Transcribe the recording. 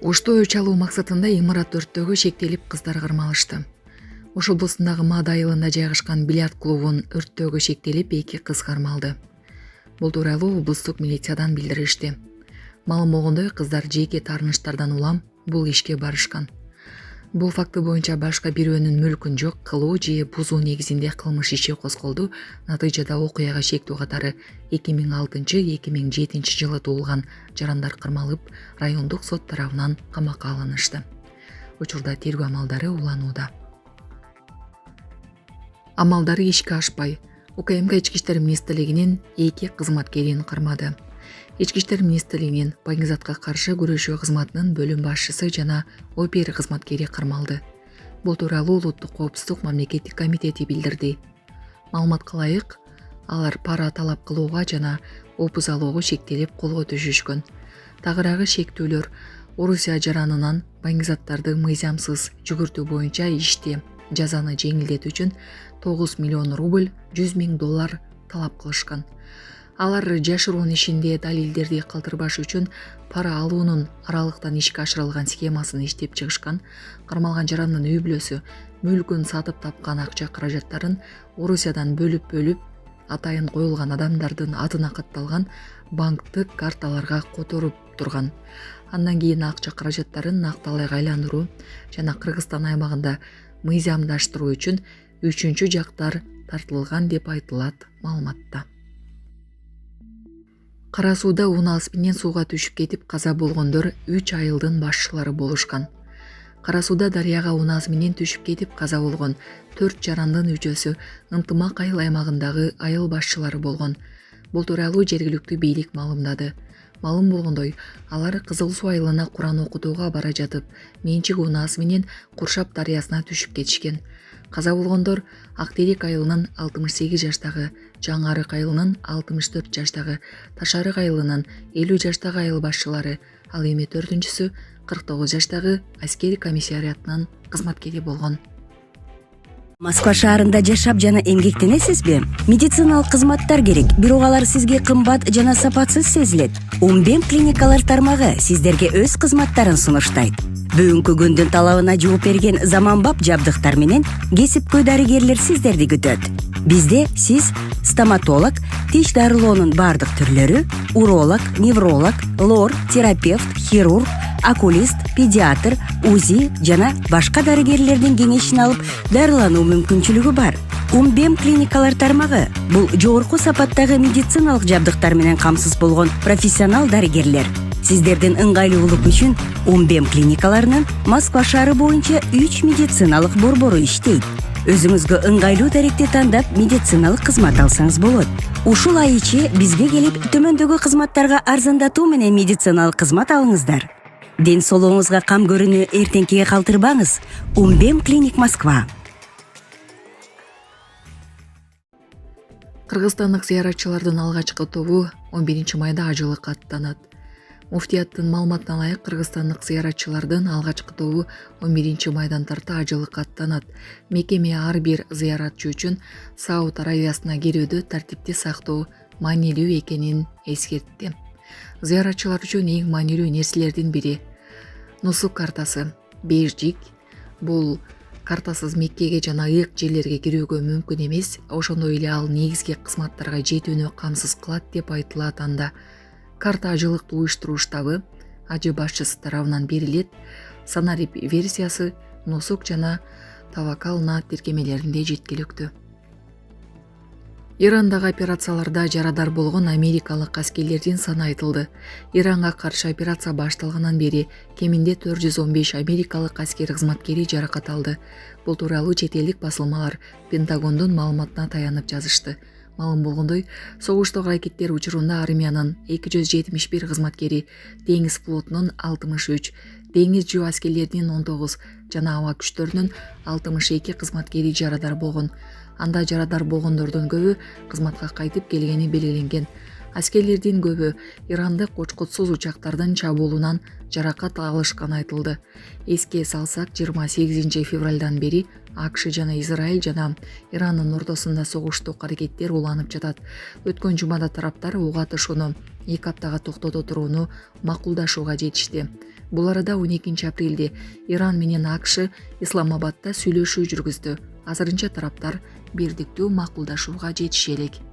Оштоо чалуу максатында имарат өрттөгө шектелип кыздар кармалышты. Ош облусундагы Мада айылында жайгашкан бильярд клубун өрттөгө шектелип 2 кыз кармалды. Бул тууралуу облустук милициядан билдиришти. Маалым болгондой, кыздар жеке таарыныштардан улам бул ишке барышкан. Бул факты боюнча башка бирөөнүн мүлкүн жок кылуу же бузуу негизинде кылмыш иши козголду. Натыйжада окуяга шектүү катары 2006-2007 жылы туулган жарандар кармалып, райондук сот тарабынан камакка алынышты. Учурда тергөө амалдары уланууда. Амалдары ишке ашпай, УКМК Ички иштер министрлигинин 2 кызматкерин кармады. Ички иштер министрлигинин баңгизатка каршы күрөшүү кызматынын бөлүм башчысы жана ОПЕР кызматкери кармалды. Бул тууралуу Улуттук коопсуздук мамлекеттик комитети билдирди. Маалыматка ылайык, алар пара талап кылууга жана опуз алууга шектелип колго түшүшкөн. Тагыраагы шектүүлөр Орусия жаранынан баңгизаттарды мыйзамсыз жүгүртүү боюнча ишти жазаны жеңилдетүү үчүн 9 миллион рубль, 100 000 доллар талап кылышкан. Алар жашыруун ишинде далилдерди калтырбаш үчүн пара алуунун аралыктан ишке ашырылган схемасын иштеп чыгышкан. Кармалган жарандын үй бүлөсү мүлкүн сатып тапкан акча каражаттарын Орусиядан бөлүп атайын коюлган адамдардын атына катталган банктык карталарга которуп турган. Андан кийин акча каражаттарын накталайга айландыруу жана Кыргызстан аймагында мыйзамдаштыруу үчүн 3-чү жактар тартылган деп айтылат маалыматта. Кара сууда унаалыс менен сууга түшүп кетип каза болгондор 3 айылдын башчылары болушкан. Кара сууда дарыяга унаалыс менен түшүп кетип каза болгон 4 жарандын 3-өсү Ынтымак айыл аймагындагы айыл башчылары болгон. Бул тууралуу жергиликтүү бийлик маалымдады. Маалым болгондой, алар Кызыл суу айылына Куран окутууга бара жатып, менчик унаалыс менен Куршап дарыясына түшүп кетишкен. Каза болгондор Актерек айылынын 68 жаштагы, Жаңарык айылынын 64 жаштагы, Ташарык айылынын 50 жаштагы айыл башчылары, ал эми 4-чүсү 49 жаштагы аскери комиссариятынын кызматкери болгон. Москва шаарында жашап жана эмгектенесизби? Медициналык кызматтар керек, бирок алар сизге кымбат жана сапатсыз сезилет. Умбем клиникалар тармагы сиздерге өз кызматтарын сунуштайт. Бүгүнкү күндүн талабына жооп берген заманбап жабдыктар менен кесипкөй дарыгерлер сиздерди күтөт. Бизде сиз стоматолог, тиш дарылоонун бардык түрлөрү, уролог, невролог, лор, терапевт, хирург, окулист, педиатр, УЗИ жана башка дарыгерлердин кеңешин алып дарылануу мүмкүнчүлүгү бар. Умбем клиникалар тармагы бул жогорку сапаттагы медициналык жабдыктар менен камсыз болгон профессионал дарыгерлер. Сиздердин ыңгайлуулук үчүн Умбем клиникаларынын Москва шаары боюнча 3 медициналык борбору иштейт. Өзүңүзгө ыңгайлуу даректи тандап медициналык кызмат алсаңыз болот. Ушул ай ичи бизге келип төмөндөгү кызматтарга арзандатуу менен медициналык кызмат алыңыздар. Ден соолугуңузга кам көрүүнү эртеңкиге калтырбаңыз. Умбем клиник Москва. Кыргызстандык зыяратчылардын алгачкы тобу 11 майда ажылыкка аттанат. Муфтияттын маалыматына ылайык, кыргызстандык зыяратчылардын алгачкы тобу 11 майдан тарта ажылыкка аттанат. Мекеме ар бир зыяратчы үчүн Сауд Аравиясына кирүүдө тартипти сактоо маанилүү экенин эскертти. Зыяратчылар үчүн эң маанилүү нерселердин бири Нусук картасы, бейжик. Бул картасыз Меккеге жана ыйык жерлерге кирүүгө мүмкүн эмес. Ошондой эле ал негизги кызматтарга жетүүнү камсыз кылат деп айтылат анда. Карта ажылыкты уюштуруу штабы ажы башчысы тарабынан берилет. Санарип версиясы Нусук жана Тавакална тиркемелеринде жеткиликтүү. Ирандагы операцияларда жарадар болгон америкалык аскерлердин саны айтылды. Иранга каршы операция башталгандан бери кеминде 415 америкалык аскер кызматкери жаракат алды. Бул тууралуу чет элдик басылмалар Пентагондун маалыматына таянып жазышты. Маалым болгондой, согуштогу аракеттер учурунда армиянын 271 кызматкери, деңиз флотунун 63, деңиз жөө аскерлеринин 19 жана аба күчтөрүнүн 62 кызматкери жарадар болгон. Анда жарадар болгондордун көбү кызматка кайтып келгени белгиленген. Аскерлердин көбү ирандык учкутсуз учактардын чабуулунан жаракат алышканы айтылды. Эске салсак 28 февралдан бери АКШ жана Израиль жана Ирандын ортосунда согуштук аракеттер уланып жатат. Өткөн жумада тараптар ок атышууну 2 аптага токтото турууну макулдашууга жетишти. Бул арада 12 апрелде Иран менен АКШ Исламабадда сүйлөшүү жүргүздү. Азырынча тараптар бирдиктүү макулдашууга жетиши элек.